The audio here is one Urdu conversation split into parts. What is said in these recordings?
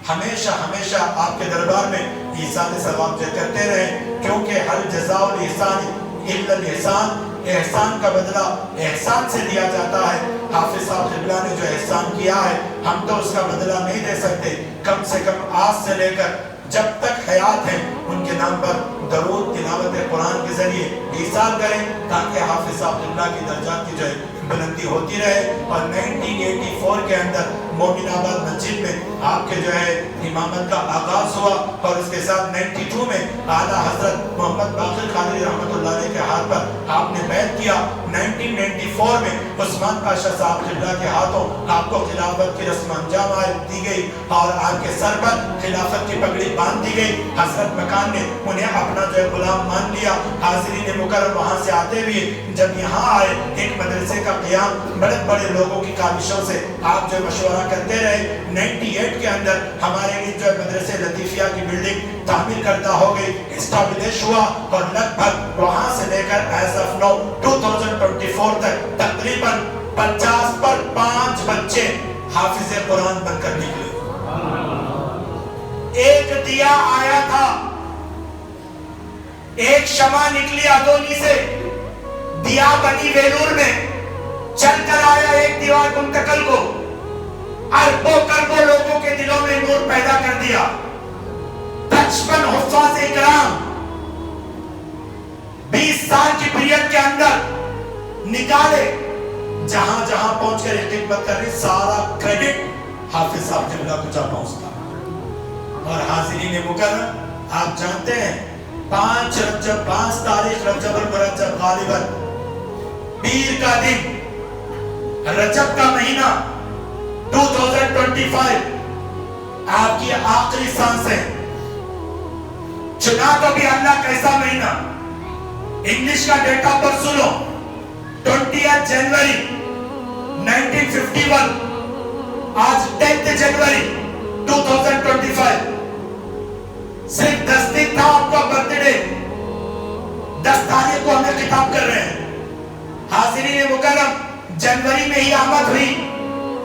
ہمیشہ ہمیشہ آپ کے دربار میں ایصال ثواب کرتے رہیں، کیونکہ حل جزاء الاحسان الا الاحسان، احسان کا بدلہ احسان سے دیا جاتا ہے۔ حافظ صاحب قبلہ نے جو احسان کیا ہے ہم تو اس کا بدلہ نہیں دے سکتے، کم سے کم آج سے لے کر جب تک حیات ہیں ان کے نام پر درود تلاوت قرآن کے ذریعے ایصال کریں، تاکہ حافظ صاحب قبلہ کی درجات کی جو ہے بلندی ہوتی رہے۔ اور 1984 کے اندر مومن آباد مسجد میں آپ کے جو ہے امامت کا آغاز ہوا، اور اس کے ساتھ 92 میں اعلیٰ حضرت محمد باقر قادری رحمۃ اللہ علیہ کے ہاتھ پر آپ نے بیعت کیا۔ 1994 میں عثمان پاشا صاحب قبلہ کے ہاتھوں آپ کو خلافت کی رسم انجام دی گئی، اور آپ کے سر پر خلافت کی پگڑی باندھ دی گئی۔ حضرت مکان نے انہیں اپنا جو ہے غلام مان لیا۔ حاضرین مکرم وہاں سے آتے ہوئے جب یہاں آئے، ایک مدرسے کا قیام بڑے بڑے لوگوں کی کاوشوں سے آپ جو مشورہ کرتے رہے۔ 98 کے اندر ہمارے لیے جو ہے مدرسے لطیفیہ کی بلڈنگ تعمیر کردہ ہو گئی، اسٹیبلش ہوا، اور لگ بھگ وہاں سے لے کر ایز آف نو 2024 تک تقریباً 50 پر 5 بچے حافظ قرآن بن کر نکلے۔ ایک دیا آیا تھا، ایک شمع نکلی ادونی سے، دیا بنی ویلور میں، چل کر آیا ایک دیوار منتقل کو، اربوں کربوں لوگوں کے دلوں میں نور پیدا کر دیا۔ 55 حفاظ اکرام 20 سال کی پیریڈ کے اندر نکالے، جہاں جہاں پہنچ کر خدمت کر رہی، سارا کریڈٹ حافظ صاحب قبلہ کو جا پہنچتا۔ اور حاضرین مکرم آپ جانتے ہیں 5 تاریخ رجب المرجب غالباً پیر کا دن، رجب کا مہینہ 2025 آپ کی آخری سانس ہے۔ چنا تو بھی اللہ کیسا مہینہ، انگلش کا ڈیٹ آف برتھ سنو، 20 جنوری 1951، آج 10 جنوری 2025، صرف 10 دن تھا آپ کا برتھ ڈے، 10 تاریخ کو ہمیں خطاب کر رہے ہیں۔ حاضرین مکرم جنوری میں ہی آمد ہوئی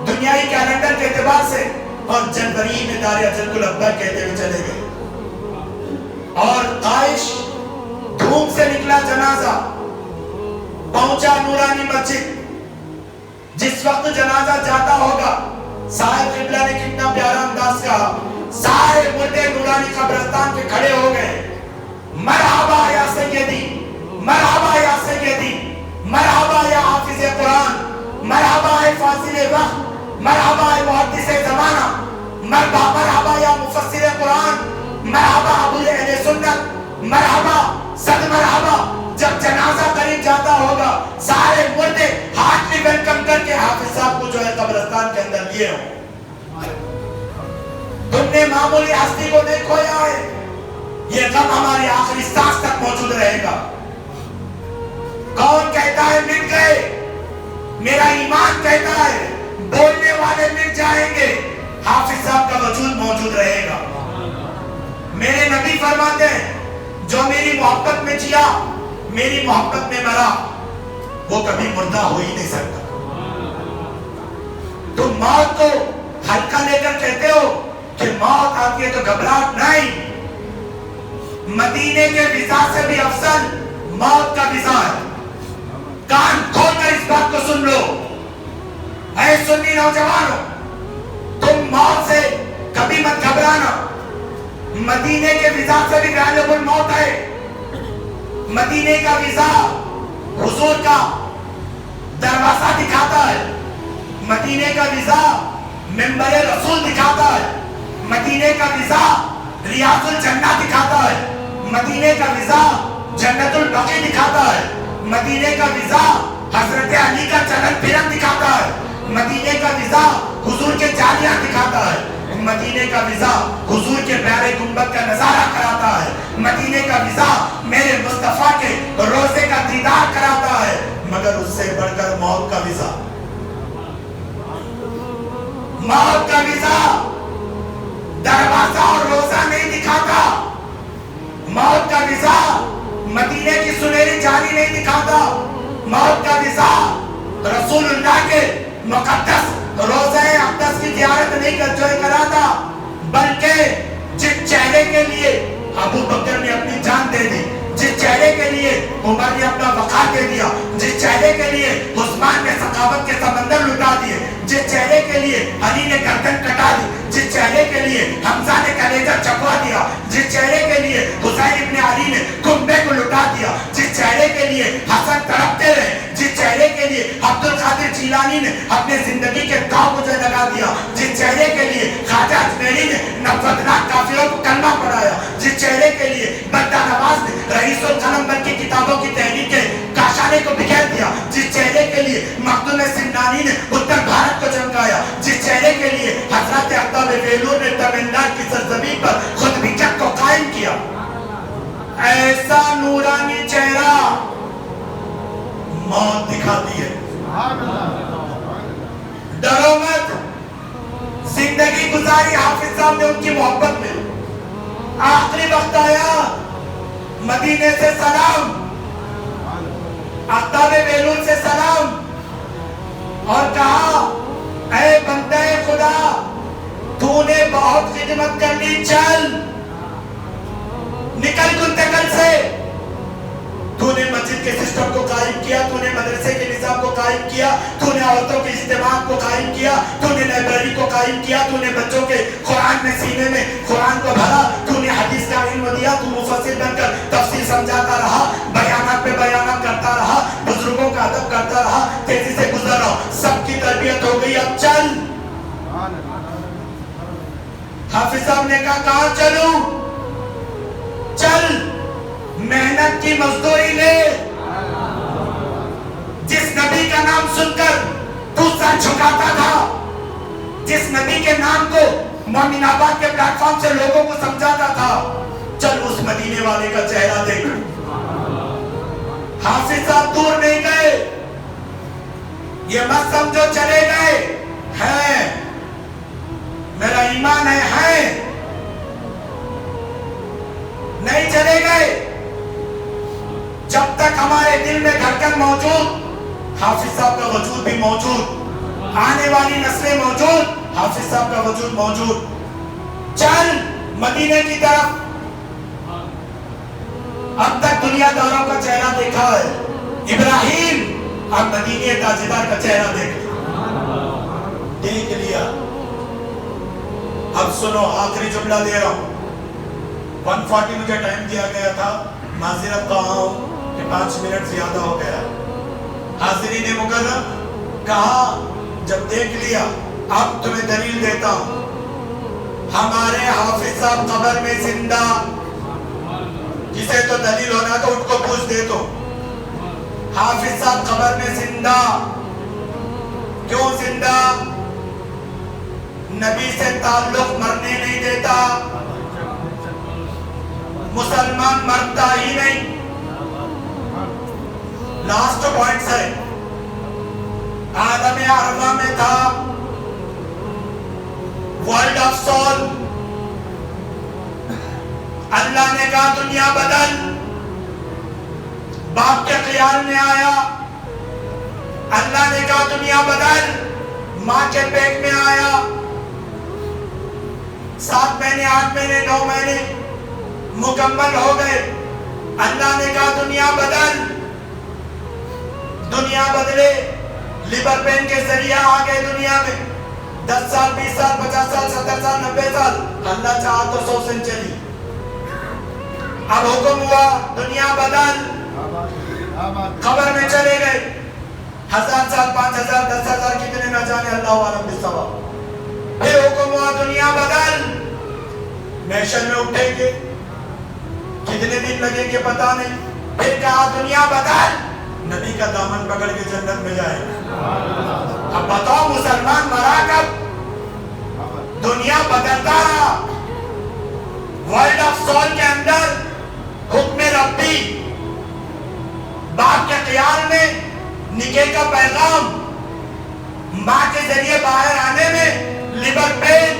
دنیائی کیلنڈر کے اعتبار سے، اور جنوری میں دار اجل الابدار کہتے ہوئے چلے گئے، اور قائش دھوم سے نکلا جنازہ، پہنچا نورانی مسجد۔ جس وقت جنازہ جاتا ہوگا صاحب قبلہ نے کتنا پیارا انداز کہا، سارے مردے نورانی قبرستان کے کھڑے ہو گئے، مرحبا یا سیدی، مرحبا یا سیدی، مرحبا یا حافظ قرآن، مرحبا اے فاضل وقت، مرحبا اے محدث زمانہ، مرحبا یا مفسر قرآن، مرحبا ابو اہل سنت، مرحبا صد مرحبا۔ جب جنازہ قریب جاتا ہوگا سارے مردے ہارٹلی ویلکم کر کے حافظ صاحب کو جو ہے قبرستان کے اندر لیے ہوں۔ تم نے معمولی ہستی کو نہیں کھویا ہے، یہ غم ہماری آخری سانس تک موجود رہے گا۔ کون کہتا ہے مٹ گئے؟ میرا ایمان کہتا ہے بولنے والے مٹ جائیں گے، حافظ صاحب کا وجود موجود رہے گا۔ میرے نبی فرماتے ہیں جو میری محبت میں جیا میری محبت میں مرا، وہ کبھی مردہ ہو ہی نہیں سکتا۔ تم موت کو ہلکا لے کر کہتے ہو کہ موت آتی ہے تو گھبراہٹ نہیں، مدینے کے ویزا سے بھی افضل موت کا ویزا ہے۔ کان کھول کر اس بات کو سن لو، اے سنی نوجوانوں، تم موت سے کبھی مت گھبرانا، مدینے کے ویزا سے بھی غالب الموت ہے۔ مدینے کا ویزا حضور کا دروازہ دکھاتا ہے، مدینے کا ویزا منبر رسول دکھاتا ہے، مدینے کا ویزا ریاض الجنہ دکھاتا ہے، مدینے کا ویزا جنت البقیع دکھاتا ہے، مدینے کا ویزا حضرت علی کا چلن پھرن دکھاتا ہے، مدینے کا ویزا حضور کے جاریہ دکھاتا ہے، مدینے کا ویزا حضور کے پیارے گنبد کا نظارہ کراتا ہے، مدینے کا ویزا میرے مصطفیٰ کے روزے کا دیدار کراتا ہے، مگر اس سے بڑھ کر موت کا ویزا، موت کا ویزا دروازہ اور روزہ نہیں دکھاتا، موت کا ویزا مدینے کی سنہری جاری نہیں دکھاتا، موت کا ویزا رسول اللہ کے مقدس روزہ اقدس کی زیارت نہیں کراتا، بلکہ عمر نے اپنا وقار دے دیا، جس چہرے کے لیے عثمان نے سخاوت کے سمندر لٹا دیے، جس چہرے کے لیے علی نے گردن کٹا دی، جس چہرے کے لیے حمزہ نے کلیجہ چبا دیا، جس چہرے کے لیے حسین ابن علی نے کنبے کو لٹا دیا، جس چہرے کے لیے حسن تڑپتے رہے، جس چہرے کے لیے عبد القادر جیلانی نے اپنے زندگی کے داؤ کو لگا دیا، جس چہرے کے لیے خواجہ اجمیری نے نفرتناک کافروں کو کلمہ پڑھایا، جس چہرے کے لیے بندہ نواز نے رئیس القلم بن کی کتابوں کی تحریر کے کاشانے کو بکھیر دیا، جس چہرے کے لیے مخدوم سمنانی نے اتر بھارت کو چمکایا، جس چہرے کے لیے حضرت عطا ویلور نے تمل ناڈو کی سرزمین پر خود بچت کو قائم کیا، ایسا نورانی چہرہ موت دکھاتی ہے۔ ڈرو مت، زندگی گزاری حافظ صاحب نے ان کی محبت میں، آخری وقت آیا، مدینے سے سلام، عطا ویلور سے سلام، اور کہا اے بندہ خدا تو نے بہت خدمت کر لی، چل نکل گندگل سے، تو نے مسجد کے سسٹم کو قائم کیا، تو نے مدرسے کے نظام کو قائم کیا، تو نے عورتوں کے اجتماع کو قائم کیا، تو نے لائبریری کو قائم کیا، تو نے بچوں کے قرآن میں سینے میں قرآن کو بھرا، تو نے حدیث کا علم دیا، تو مفسر بن کر تفسیر سمجھاتا رہا، بیانات پہ بیانات کرتا رہا، بزرگوں کا ادب کرتا رہا، تیزی سے گزر رہا، سب کی تربیت ہو گئی، اب چل۔ حافظ صاحب نے کہا کہاں چلوں؟ چل محنت کی مزدوری لے، جس نبی کا نام سن کر تو سر جھکاتا تھا، جس نبی کے نام کو مومن آباد کے پلیٹ فارم سے لوگوں کو سمجھاتا تھا، چل اس مدینے والے کا چہرہ دیکھ۔ حافظ صاحب دور نہیں گئے، یہ مت سمجھو چلے گئے، ہیں میرا ایمان ہے نہیں چلے گئے، جب تک ہمارے دل میں دھڑکن موجود، حافظ صاحب کا وجود بھی موجود، آنے والی نسلیں موجود، حافظ صاحب کا وجود موجود۔ چل مدینے کی طرف، اب تک دنیا داروں کا چہرہ دیکھا ہے، ابراہیم اب مدینے تاجدار کا چہرہ دیکھ لیا۔ اب سنو، آخری جملہ دے رہا ہوں، 140 مجھے ٹائم دیا گیا تھا، معذرت کہا ہوں کہ 5 منٹ زیادہ ہو گیا۔ حاضرین مکرم، کہا جب دیکھ لیا اب تمہیں دلیل دیتا ہوں، ہمارے حافظ صاحب قبر میں زندہ، جسے تو دلیل ہونا تو ان کو پوچھ دے تو، حافظ صاحب قبر میں زندہ، کیوں زندہ؟ نبی سے تعلق مرنے نہیں دیتا، مسلمان مرتا ہی نہیں۔ لاسٹ پوائنٹ ہے، عالم ارواح میں تھا، ورلڈ آف سول، اللہ نے کہا دنیا بدل، باپ کے خیال میں آیا، اللہ نے کہا دنیا بدل، ماں کے پیٹ میں آیا، 7 مہینے 8 مہینے 9 مہینے مکمل ہو گئے، اللہ نے کہا دنیا بدل، دنیا بدلے، لیبر پین کے ذریعہ آ گئے دنیا میں، 10 سال 20 سال 50 سال 70 سال 90 سال، اللہ چاہا تو 100 سنچری، اب حکم ہوا دنیا بدل، قبر میں چلے گئے، 1000 سال 5000 10,000 کتنے نہ جانے، اللہ عالم بالثواب۔ پھر حکم ہوا دنیا بدل، محشر میں اٹھیں گے، کتنے دن لگیں گے پتہ نہیں، پھر کہا دنیا بدل، نبی کا دامن پکڑ کے جنت میں جائے۔ اب بتاؤ مسلمان مرا کب؟ دنیا بدلتا رہا، ورلڈ آف سول کے اندر حکم ربی، باپ کے خیال میں نکاح کا پیغام، ماں کے ذریعے باہر آنے میں لیبر پین،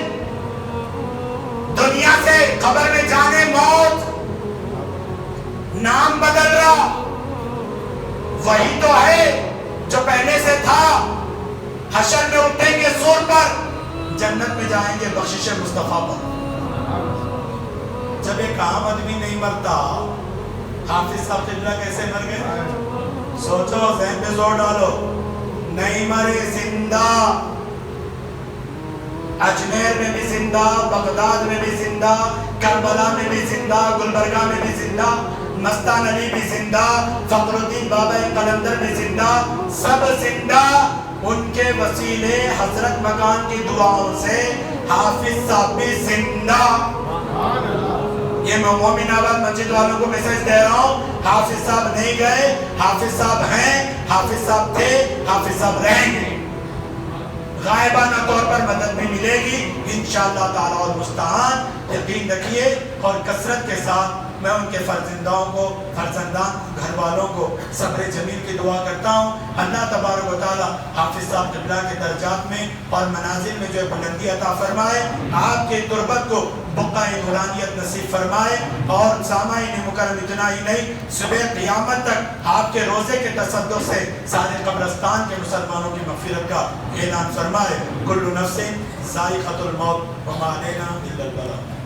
دنیا سے قبر میں جانے موت، نام بدل رہا، وہی تو ہے جو پہلے سے تھا، حشر میں اٹھیں گے سور پر، جنت میں جائیں گے بخشش مصطفیٰ پر۔ جب ایک عام آدمی نہیں مرتا، حافظ صاحب قبلہ کیسے مر گئے؟ سوچو، ذہن پہ زور ڈالو. نہیں مرے، زندہ. اجمیر میں بھی زندہ، بغداد میں بھی زندہ، کربلا میں بھی زندہ، گلبرگہ میں بھی زندہ، مستان علی بھی زندہ، فخر الدین بابا قلندر بھی زندہ، سب زندہ. ان کے وسیلے حضرت مکان کی دعاؤں سے حافظ صاحب بھی زندہ. یہ میں مومن آباد مسجد والوں کو میسج دے رہا ہوں، حافظ صاحب نہیں گئے، حافظ صاحب ہیں، حافظ صاحب تھے، حافظ صاحب رہیں گے. غائبانہ طور پر مدد بھی ملے گی انشاءاللہ تعالی المستعان. یقین رکھیے. اور کثرت کے ساتھ میں ان کے فرزندان کو، گھر والوں کو صبر جمیل کی دعا کرتا ہوں. اللہ تبارک و تعالی حافظ صاحب قبلہ کے درجات میں اور منازل میں جو بلندی عطا فرمائے، آپ کے تربت کو بقائے نورانیت نصیب فرمائے. اور سامعین مکرم اتنا ہی نہیں، صبح قیامت تک آپ کے روزے کے تصدق سے سارے قبرستان کے مسلمانوں کی مغفرت کا اعلان فرمائے. کل نفس ذائقۃ الموت وما علینا الا البلاغ.